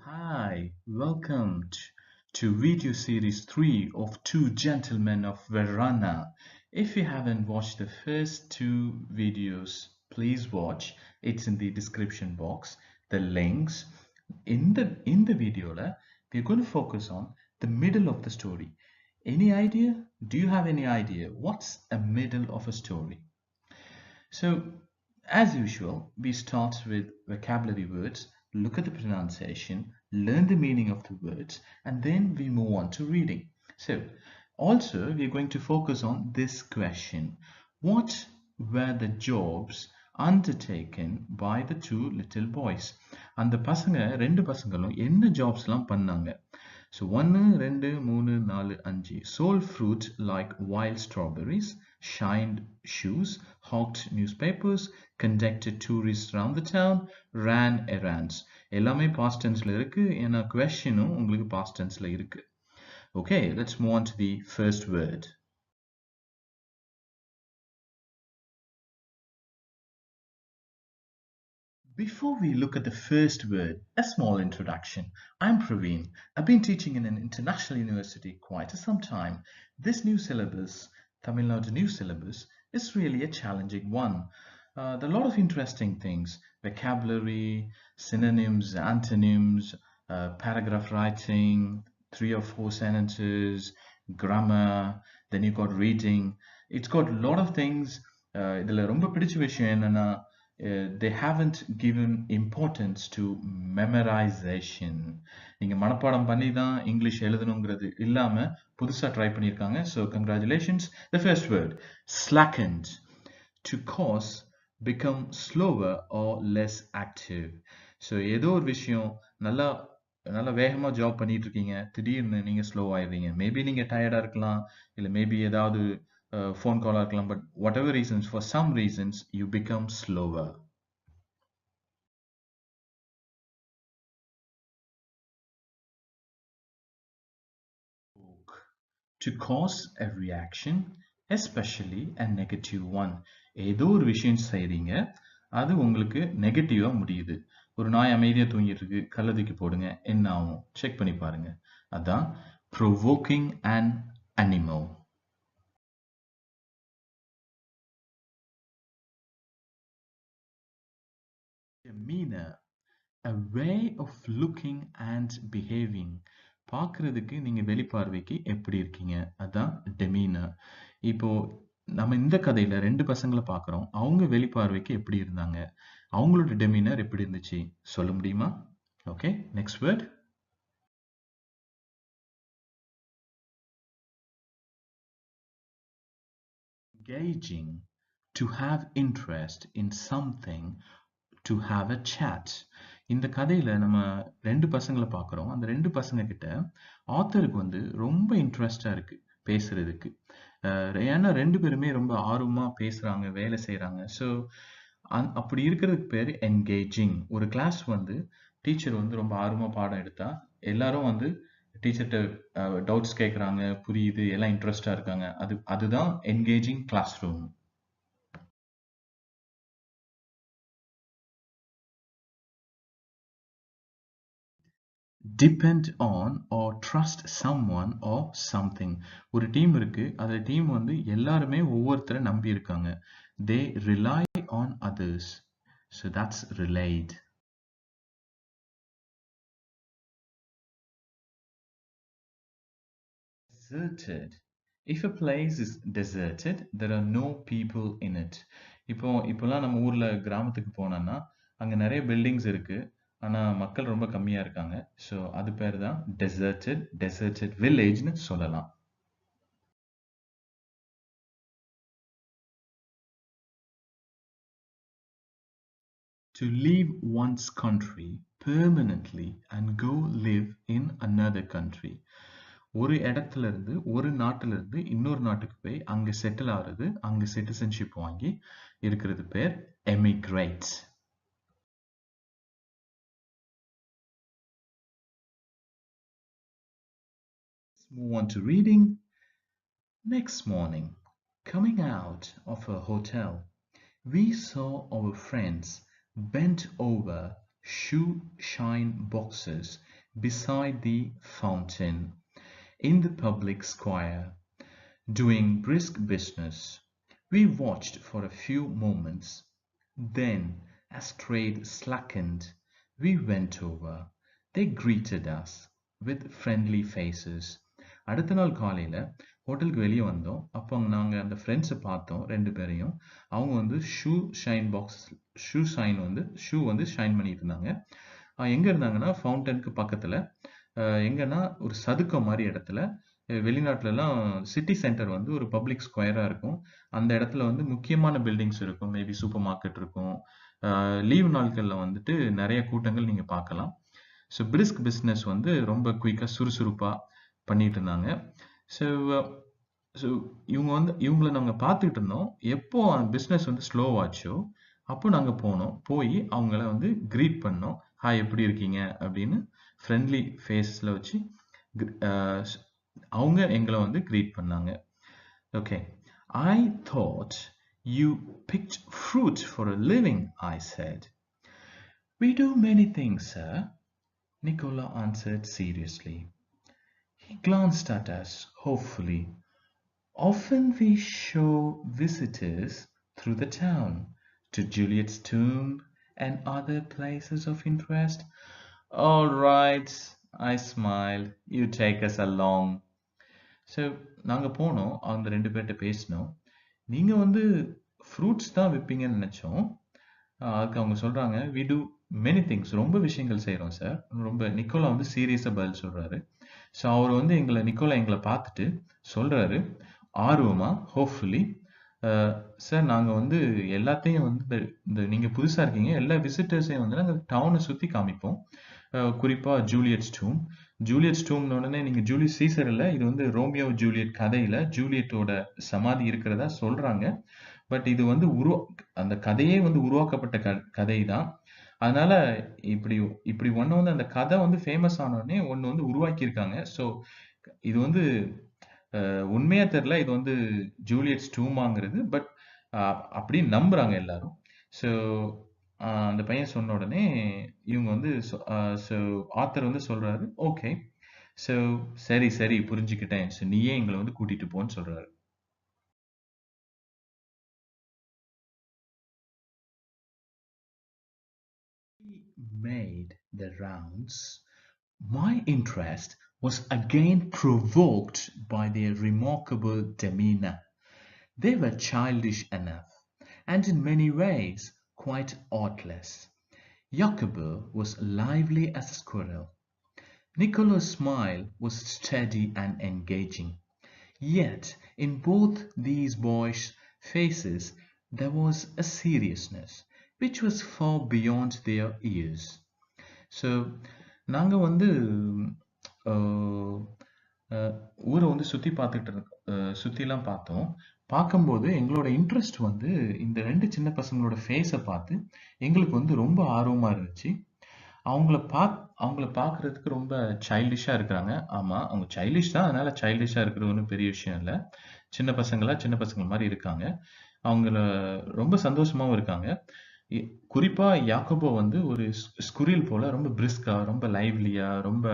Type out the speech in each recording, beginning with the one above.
Hi, welcome to video series 3 of Two Gentlemen of Verona. If you haven't watched the first two videos, please watch. It's in the description box. The links in the video, we're going to focus on the middle of the story. Any idea? Do you have any idea what's a middle of a story? So, as usual, we start with vocabulary words, look at the pronunciation, learn the meaning of the words, and then we move on to reading. So, also, we're going to focus on this question. What were the jobs undertaken by the two little boys? அந்த பசங்க ரெண்டு பசங்களும் என்ன ஜாப்ஸ்லாம் பண்ணாங்க? So 1, 2, 3, 4, 5. Sold fruit like wild strawberries, shined shoes, hawked newspapers, conducted tourists around the town, ran errands. எல்லாமே past tenseல இருக்கு. ஏன்னா questionம் உங்களுக்கு past tenseல இருக்கு. Okay, let's move on to the first word. Before we look at the first word, a small introduction. I'm Praveen. I've been teaching in an international university quite some time. This new syllabus, Tamil Nadu new syllabus, is really a challenging one. There are a lot of interesting things: vocabulary, synonyms, antonyms, paragraph writing, 3 or 4 sentences, grammar, then you got reading. It's got a lot of things. இதுல ரொம்ப பிடிச்ச விஷயம் என்னன்னா they haven't given importance to memorization. நீங்க மனப்பாடம் பண்ணி தான் English எழுதணுங்கிறது இல்லாம புதுசா ட்ரை பண்ணியிருக்காங்க. So congratulations. The first word, slackened. To cause, become slower or less active. So ஏதோ ஒரு விஷயம் நல்லா நல்லா வேகமா ஜாப் பண்ணிட்டு இருக்கீங்க, திடீர்னு நீங்க ஸ்லோ ஆயிடுறீங்க. மேபி நீங்க டயர்டா இருக்கலாம், இல்ல மேபி ஏதாவது phone call இருக்கலாம், but whatever reasons, for some reasons you become slower. To cause a reaction, especially a negative one. ஏதோ ஒரு விஷயம் செய்றீங்க, அது உங்களுக்கு நெகட்டிவா முடியுது. ஒரு நாய் அமைதியா தூங்கிட்டு இருக்கு, கல்ல தூக்கி போடுங்க, என்ன ஆகும்? செக் பண்ணி பாருங்க. அதான் provoking an animal. Demeanor, a way of looking and behaving. பார்க்கிறதுக்கு நீங்க வெளிப்பார்வைக்கு எப்படி இருக்கீங்க, அதான் demeanor. இப்போ நம்ம இந்த கதையில ரெண்டு பசங்களை பார்க்கிறோம். அவங்க வெளிப்பார்வைக்கு எப்படி இருந்தாங்க, அவங்களோட demeanor எப்படி இருந்துச்சு சொல்ல முடியுமா? Okay, next word. Engaging, to have interest in something, to have a chat. இந்த கதையில நம்ம ரெண்டு பசங்களை பார்க்கிறோம். அந்த ரெண்டு பசங்க கிட்ட ஆத்தருக்கு வந்து ரொம்ப இன்ட்ரெஸ்டா இருக்கு பேசுறதுக்கு. ஏன்னா ரெண்டு பேருமே ரொம்ப ஆர்வமா பேசுறாங்க, வேலை செய்யறாங்க. ஸோ அப்படி இருக்கிறதுக்கு பேர் என்கேஜிங். ஒரு கிளாஸ் வந்து டீச்சர் வந்து ரொம்ப ஆர்வமா பாடம் எடுத்தா எல்லாரும் வந்து டீச்சர்கிட்ட டவுட்ஸ் கேட்குறாங்க, புரியுது, எல்லாம் இன்ட்ரெஸ்டா இருக்காங்க. அதுதான் engaging classroom. Depend on or trust someone or something. ஒரு டீம் இருக்கு, அந்த டீம் வந்து எல்லாருமே ஒவ்வொருத்தரை நம்பி இருக்காங்க. They rely on others. So that's relied. Deserted. If a place is deserted, there are no people in it. இப்போலாம் நம்ம ஊர்ல கிராமத்துக்கு போனோம்னா அங்க நிறைய பில்டிங்ஸ் இருக்கு, ஆனா மக்கள் ரொம்ப கம்மியா இருக்காங்க. ஸோ அது பேர் தான் டெசர்டட் வில்லேஜ்னு சொல்லலாம். To leave one's country permanently and go live in another country. ஒரு இடத்துல இருந்து, ஒரு நாட்டுல இருந்து இன்னொரு நாட்டுக்கு போய் அங்க செட்டில் ஆகுறது, அங்க சிட்டிசன்ஷிப் வாங்கி இருக்கிறது பேர் emigrate. Let's move on to reading. Next morning, coming out of a hotel, we saw our friends bent over shoe shine boxes beside the fountain in the public square. Doing brisk business, we watched for a few moments. Then, as trade slackened, we went over. They greeted us with friendly faces. அடுத்த நாள் காலையில் ஹோட்டலுக்கு வெளியே வந்தோம். அப்போ நாங்கள் அந்த ஃப்ரெண்ட்ஸை பார்த்தோம், ரெண்டு பேரையும். அவங்க வந்து ஷூ வந்து ஷைன் பண்ணிட்டு இருந்தாங்க. எங்கே இருந்தாங்கன்னா ஃபவுண்டனுக்கு பக்கத்தில், எங்கன்னா ஒரு சதுக்கம் மாதிரி இடத்துல. வெளிநாட்டிலலாம் சிட்டி சென்டர் வந்து ஒரு பப்ளிக் ஸ்கொயராக இருக்கும். அந்த இடத்துல வந்து முக்கியமான பில்டிங்ஸ் இருக்கும், மேபி சூப்பர் மார்க்கெட் இருக்கும். லீவ் நாட்களில் வந்துட்டு நிறைய கூட்டங்கள் நீங்கள் பார்க்கலாம். ஸோ பிரிஸ்க் பிஸ்னஸ் வந்து ரொம்ப குயிக்காக சுறுசுறுப்பாக பண்ணிட்டு இருந்தாங்க. ஸோ ஸோ இவங்கள நாங்கள் பார்த்துக்கிட்டு இருந்தோம். எப்போ அந்த பிஸ்னஸ் வந்து ஸ்லோவாச்சோ அப்போ நாங்கள் போய் அவங்கள வந்து க்ரீட் பண்ணோம். ஹாய், எப்படி இருக்கீங்க அப்படின்னு ஃப்ரெண்ட்லி ஃபேஸில் வச்சு அவங்க எங்களை வந்து க்ரீட் பண்ணாங்க. Okay. I thought you picked fruit for a living, I said. We do many things, sir, Nicola answered seriously. He glanced at us hopefully. Often we show visitors through the town to Juliet's tomb and other places of interest. All right, I smiled. You take us along. So நாங்கள் போனோம், அந்த ரெண்டு பேர்கிட்ட பேசினோம். நீங்கள் வந்து fruits தான் விற்பீங்கன்னு நினச்சோம். அதுக்கு அவங்க சொல்கிறாங்க, வி டூ மெனி திங்ஸ், ரொம்ப விஷயங்கள் செய்கிறோம் சார். ரொம்ப நிக்கோலா வந்து சீரியஸாக பதில் சொல்கிறாரு. ஸோ அவர் வந்து நிக்கோலா எங்களை பார்த்துட்டு சொல்கிறாரு ஆர்வமாக, ஹோப்ஃபுல்லி, சார் நாங்கள் வந்து எல்லாத்தையும் வந்து இந்த நீங்கள் புதுசாக இருக்கீங்க, எல்லா விசிட்டர்ஸையும் வந்து நாங்கள் டவுனை சுற்றி காமிப்போம். குறிப்பாக ஜூலியட் ஸ்டூம்னு உடனே நீங்கள் ஜூலியஸ் சீசர் இல்லை, இது வந்து ரோமியோ ஜூலியட் கதையில் ஜூலியட்டோட சமாதி இருக்கிறதா சொல்கிறாங்க. பட் இது வந்து அந்த கதையே வந்து உருவாக்கப்பட்ட கதை தான். அதனால இப்படி ஒன்று வந்து அந்த கதை வந்து ஃபேமஸ் ஆனோடனே ஒன்று வந்து உருவாக்கியிருக்காங்க. ஸோ இது வந்து உண்மையாக தெரில, இது வந்து ஜூலியட் ஸ்டூமாங்கிறது, பட் அப்படி நம்புகிறாங்க எல்லாரும். ஸோ அந்த பையன் சொன்ன உடனே இவங்க வந்து ஆத்தர் வந்து சொல்றாரு, ஓகே, ஸோ சரி புரிஞ்சுக்கிட்டேன், ஸோ நீயே எங்களை வந்து கூட்டிட்டு போன்னு சொல்றாரு. Made the rounds. My interest was again provoked by their remarkable demeanor. They were childish enough, and in many ways quite artless. Jacobo was lively as a squirrel. Nicolo's smile was steady and engaging. Yet in both these boyish faces there was a seriousness which was far beyond their years. So நாங்கள் வந்து ஊரை வந்து சுற்றிலாம் பார்த்தோம். பார்க்கும்போது எங்களோட interest வந்து இந்த ரெண்டு சின்ன பசங்களோட ஃபேஸை பார்த்து எங்களுக்கு வந்து ரொம்ப ஆர்வமாக இருந்துச்சு. அவங்கள பார்க்குறதுக்கு ரொம்ப சைல்டிஷாக இருக்கிறாங்க. ஆமாம், அவங்க சைல்டிஷ் தான், அதனால் சைல்டிஷாக இருக்கிறது ஒன்றும் பெரிய விஷயம் இல்லை. சின்ன பசங்க மாதிரி இருக்காங்க. அவங்கள ரொம்ப சந்தோஷமாகவும் இருக்காங்க. குறிப்பாக யாக்கோபோ வந்து ஒரு ஸ்குரில் போல் ரொம்ப பிரிஸ்காக, ரொம்ப லைவ்லியாக, ரொம்ப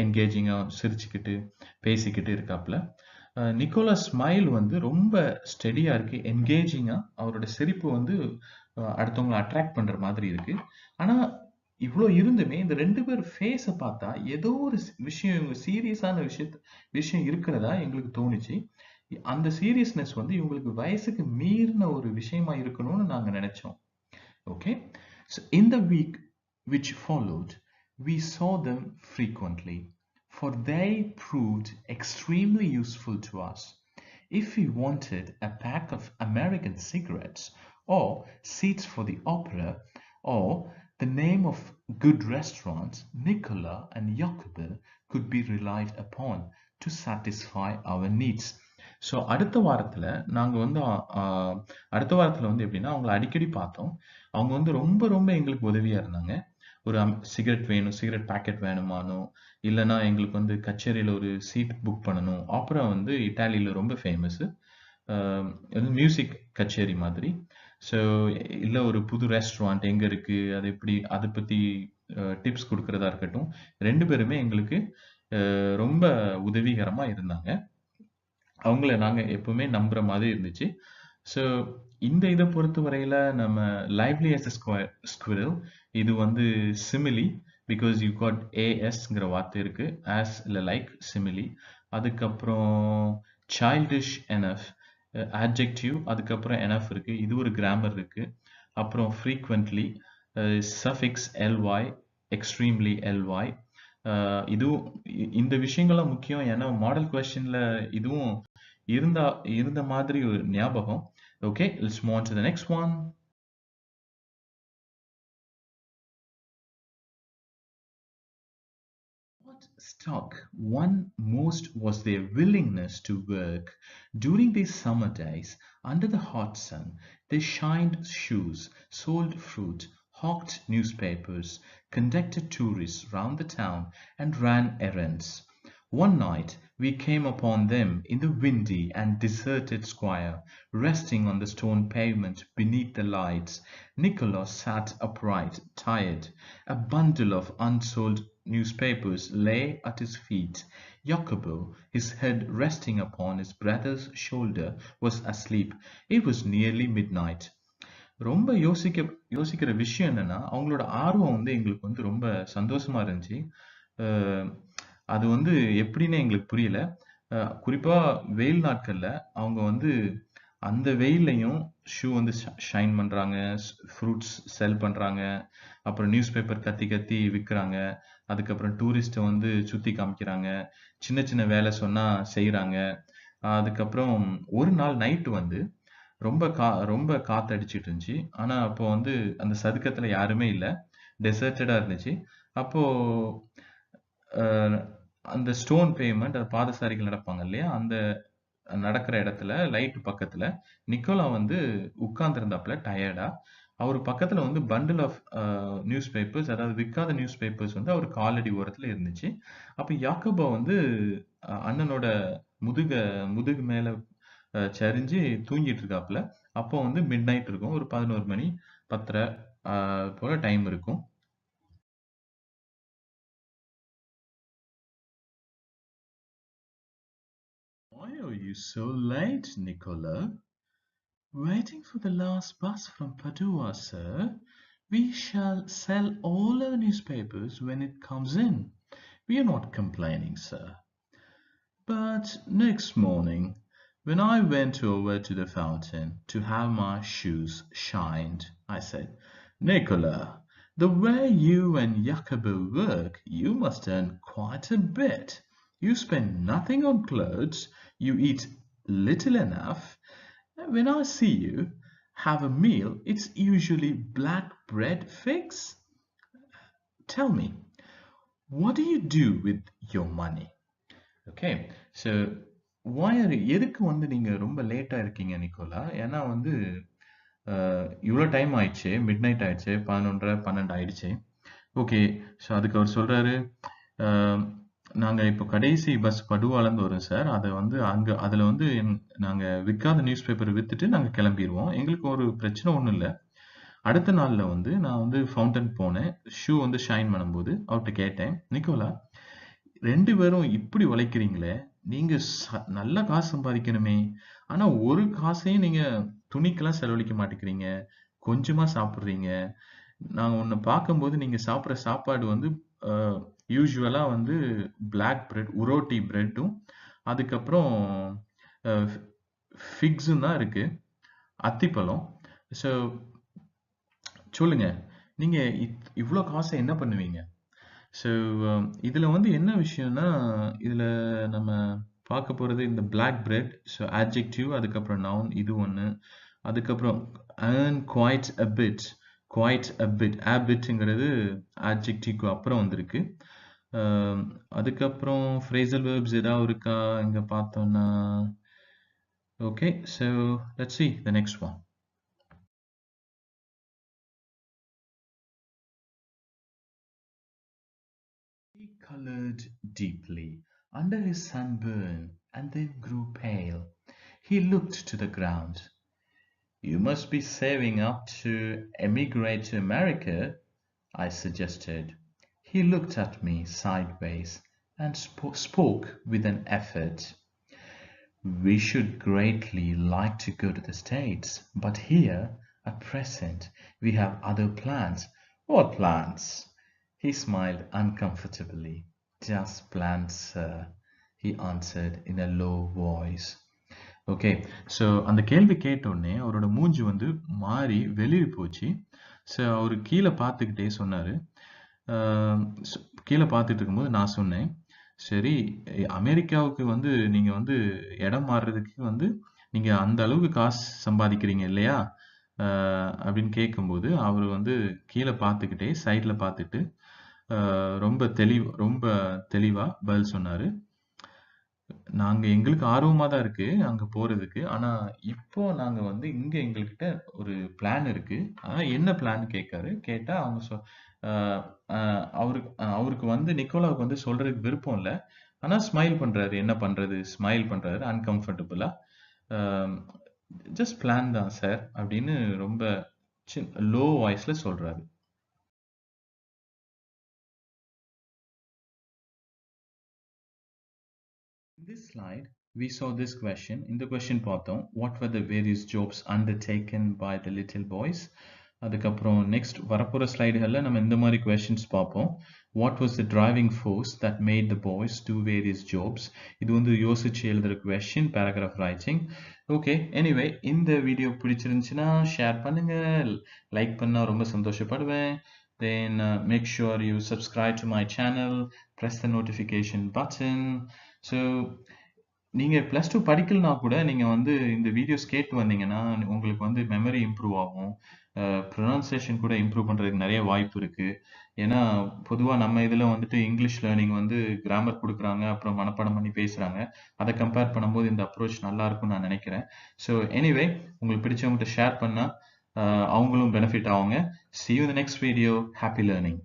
என்கேஜிங்காக சிரிச்சுக்கிட்டு பேசிக்கிட்டு இருக்காப்புல. நிக்கோலா ஸ்மைல் வந்து ரொம்ப ஸ்டெடியாக இருக்குது, என்கேஜிங்காக. அவரோட சிரிப்பு வந்து அடுத்தவங்களை அட்ராக்ட் பண்ணுற மாதிரி இருக்குது. ஆனால் இவ்வளோ இருந்துமே இந்த ரெண்டு பேர் ஃபேஸை பார்த்தா ஏதோ ஒரு விஷயம், இவங்க சீரியஸான விஷயம் இருக்கிறதா எங்களுக்கு தோணுச்சு. அந்த சீரியஸ்னஸ் வந்து இவங்களுக்கு வயசுக்கு மீறின ஒரு விஷயமா இருக்கணும்னு நாங்கள் நினைச்சோம். Okay. So in the week which followed, we saw them frequently, for they proved extremely useful to us. If we wanted a pack of American cigarettes, or seats for the opera, or the name of good restaurants, Nicola and Jacobo could be relied upon to satisfy our needs. So அடுத்த வாரத்தில் வந்து எப்படின்னா அவங்கள அடிக்கடி பார்த்தோம். அவங்க வந்து ரொம்ப ரொம்ப எங்களுக்கு உதவியாக இருந்தாங்க. ஒரு சிகரெட் பேக்கெட் வேணுமானோ, இல்லைனா எங்களுக்கு வந்து கச்சேரியில் ஒரு சீட் புக் பண்ணணும். ஆப்ரா வந்து இட்டாலியில் ரொம்ப ஃபேமஸ்ஸு. மியூசிக் கச்சேரி மாதிரி. ஸோ இல்லை ஒரு புது ரெஸ்டாரண்ட் எங்கே இருக்குது, அது எப்படி, அதை பற்றி டிப்ஸ் கொடுக்கறதா இருக்கட்டும், ரெண்டு பேருமே எங்களுக்கு ரொம்ப உதவிகரமாக இருந்தாங்க. அவங்கள நாங்கள் எப்பவுமே நம்புற மாதிரி இருந்துச்சு. ஸோ இந்த இதை பொறுத்த வரையில நம்ம lively as a squirrel, இது வந்து simile, because you got asங்கிற வார்த்தை இருக்கு, as இல்லை like simile. அதுக்கப்புறம் childish enough, adjective, அதுக்கப்புறம் enough இருக்கு, இது ஒரு கிராமர் இருக்கு. அப்புறம் frequently, suffix ly, extremely ly. இதுவும் இந்த விஷயங்கள்லாம் முக்கியம், ஏன்னா மாடல் கொஸ்டின்ல இதுவும் இருந்த மாதிரி ஒரு ஞாபகம். Okay, let's move on to the next one. What struck one most was their willingness to work. During these summer days, under the hot sun, they shined shoes, sold fruit, hawked newspapers, conducted tourists round the town, and ran errands. One night we came upon them in the windy and deserted square, resting on the stone pavement beneath the lights. Nicholas sat upright, tired. A bundle of unsold newspapers lay at his feet. Jacobo, his head resting upon his brother's shoulder, was asleep. It was nearly midnight. ரொம்ப யோசிக்கிற விஷயம் என்னன்னா, அவங்களோட ஆர்வம் வந்து எங்களுக்கு வந்து ரொம்ப சந்தோஷமா இருந்துச்சு. அஹ் அது வந்து எப்படின்னு எங்களுக்கு புரியல. குறிப்பா வெயில் நாட்கள்ல அவங்க வந்து அந்த வெயில்லையும் ஷூ வந்து ஷைன் பண்றாங்க, ஃப்ரூட்ஸ் செல் பண்றாங்க, அப்புறம் நியூஸ் பேப்பர் கத்தி கத்தி விற்கிறாங்க, அதுக்கப்புறம் டூரிஸ்ட்டை வந்து சுத்தி காமிக்கிறாங்க, சின்ன சின்ன வேலை சொன்னா செய்யறாங்க. அதுக்கப்புறம் ஒரு நாள் நைட்டு வந்து ரொம்ப காத்தடிச்சிட்டு இருந்துச்சு. ஆனா அப்போ வந்து அந்த சதுக்கத்துல யாருமே இல்லை, டெசர்டடா இருந்துச்சு. அப்போ அஹ், அந்த ஸ்டோன் பேமெண்ட், அது பாதசாரிகள் நடப்பாங்க இல்லையா, அந்த நடக்கிற இடத்துல லைட் பக்கத்துல நிக்கோலா வந்து உட்கார்ந்துருந்தாப்புல டயர்டா. அவர் பக்கத்துல வந்து பண்டில் ஆஃப் நியூஸ் பேப்பர்ஸ், அதாவது விற்காத நியூஸ் பேப்பர்ஸ் வந்து அவர் காலடி ஓரத்துல இருந்துச்சு. அப்ப யாக்கோபா வந்து அண்ணனோட முதுக முதுகு மேல சரிஞ்சு தூங்கிட்டு இருக்காப்புல. அப்போ வந்து மிட் நைட் இருக்கும், ஒரு 11 மணி 10:30 போல டைம் இருக்கும். Why are you so late, Nicola? Waiting for the last bus from Padua, sir. We shall sell all our newspapers when it comes in. We are not complaining, sir. But next morning, when I went over to the fountain to have my shoes shined, I said, Nicola, the way you and Jacobo work, you must earn quite a bit. You spend nothing on clothes, you eat little enough. When I see you have a meal, it's usually black bread figs. Tell me, what do you do with your money? Okay, so எதுக்கு வந்து நீங்க ரொம்ப லேட்டா இருக்கீங்க Nicolas? ஏன்னா வந்து இவ்வளோ time ஆயிடுச்சு, மிட் நைட் ஆயிடுச்சு, 11:30 12 ஆயிடுச்சு. ஓகே, ஸோ அதுக்கு அவர் சொல்றாரு, நாங்க இப்போ கடைசி பஸ் படுவாலேருந்து வரும் சார். அதை வந்து அதுல வந்து நாங்க விற்காத நியூஸ் பேப்பர் வித்துட்டு நாங்க கிளம்பிடுவோம். எங்களுக்கு ஒரு பிரச்சனை ஒன்றும் இல்லை. அடுத்த நாள்ல வந்து நான் வந்து ஃபவுண்டன் போனேன், ஷூ வந்து ஷைன் பண்ணும்போது அவர்கிட்ட கேட்டேன், நிக்கோலா, ரெண்டு பேரும் இப்படி உழைக்கிறீங்களே, நீங்க நல்ல காசு சம்பாதிக்கணுமே, ஆனா ஒரு காசையும் நீங்க துணிக்கெல்லாம் செலவழிக்க மாட்டேங்கிறீங்க, கொஞ்சமா சாப்பிடுறீங்க. நாங்க உன்னை பார்க்கும்போது நீங்க சாப்பிட்ற சாப்பாடு வந்து யூஸ்வலா வந்து பிளாக் பிரெட், உரோட்டி பிரெட்டும், அதுக்கப்புறம் ஃபிக்ஸும் தான் இருக்கு, அத்திப்பழம். ஸோ சொல்லுங்க, நீங்க இவ்வளோ காசை என்ன பண்ணுவீங்க? ஸோ இதில் வந்து என்ன விஷயம்னா, இதில் நம்ம பார்க்க போகிறது இந்த பிளாக் பிரெட். ஸோ adjective, அதுக்கப்புறம் noun, இது ஒன்று. அதுக்கப்புறம் earn quite a bit, quite a bit, habitங்கிறது adjectiveக்கு அப்புறம் வந்திருக்கு. அதுக்கப்புறம் phrasal verbs ஏதாவது இருக்கா இங்கே பார்த்தோம்னா? Okay, so let's see the next one. He colored deeply under his sunburn and then grew pale. He looked to the ground. You must be saving up to emigrate to America, I suggested. He looked at me sideways and spoke with an effort. We should greatly like to go to the States, but here, at present, we have other plans. What plans? He smiled uncomfortably. Just plans, sir, he answered in a low voice. Okay so அந்த கேள்வி கேட்டோடனே அவரோட மூஞ்சி வந்து மாறி வெளியே போச்சு. So அவர் கீழே பார்த்துக்கிட்டே சொன்னார். கீழே பார்த்துட்டு இருக்கும்போது நான் சொன்னேன், சரி அமெரிக்காவுக்கு வந்து நீங்கள் வந்து இடம் மாறுறதுக்கு வந்து நீங்கள் அந்த அளவுக்கு காசு சம்பாதிக்கிறீங்க இல்லையா அப்படின்னு கேட்கும்போது அவர் வந்து கீழே பார்த்துக்கிட்டே சைடில் பார்த்துட்டு ரொம்ப தெளிவாக பதில் சொன்னார். எங்களுக்கு ஆர்வமா தான் இருக்கு அங்க போறதுக்கு. ஆனா இப்போ நாங்க வந்து இங்க எங்ககிட்ட ஒரு பிளான் இருக்கு. என்ன பிளான் கேட்காரு. கேட்டா அவங்க அவருக்கு வந்து நிக்கோலாவுக்கு வந்து சொல்றதுக்கு விருப்பம் இல்ல. ஆனா ஸ்மைல் பண்றாரு. என்ன பண்றது? ஸ்மைல் பண்றாரு அன்கம்ஃபர்டபுளா. ஜஸ்ட் பிளான் தான் சார் அப்படின்னு ரொம்ப லோ வாய்ஸ்ல சொல்றாரு. In this slide, we saw this question. In the question பார்த்தோம், what were the various jobs undertaken by the little boys? அதுக்கப்புறம் next வரப்போற ஸ்லைடுகளில் நம்ம இந்த மாதிரி questions பார்ப்போம். What was the driving force that made the boys do various jobs? இது வந்து யோசிச்சு எழுதுற question, paragraph writing. Okay, anyway, இந்த வீடியோ பிடிச்சிருந்துச்சுன்னா ஷேர் பண்ணுங்க, லைக் பண்ணா ரொம்ப சந்தோஷப்படுவேன். Then make sure you subscribe to my channel, press the notification button. So நீங்கள் +2 படிக்கலனா கூட நீங்கள் வந்து இந்த வீடியோஸ் கேட்டு வந்தீங்கன்னா உங்களுக்கு வந்து மெமரி இம்ப்ரூவ் ஆகும், ப்ரொனன்சியேஷன் கூட இம்ப்ரூவ் பண்ணுறதுக்கு நிறைய வாய்ப்பு இருக்குது. ஏன்னா பொதுவாக நம்ம இதில் வந்துட்டு இங்கிலீஷ் லேர்னிங் வந்து கிராமர் கொடுக்குறாங்க, அப்புறம் மனப்பாடம் பண்ணி பேசுகிறாங்க. அதை கம்பேர் பண்ணும்போது இந்த அப்ரோச் நல்லா இருக்கும்னு நான் நினைக்கிறேன். ஸோ எனிவே உங்களுக்கு பிடிச்சவங்ககிட்ட ஷேர் பண்ணால் அவங்களும் பெனிஃபிட் ஆகுங்க. See you in the next video. Happy learning.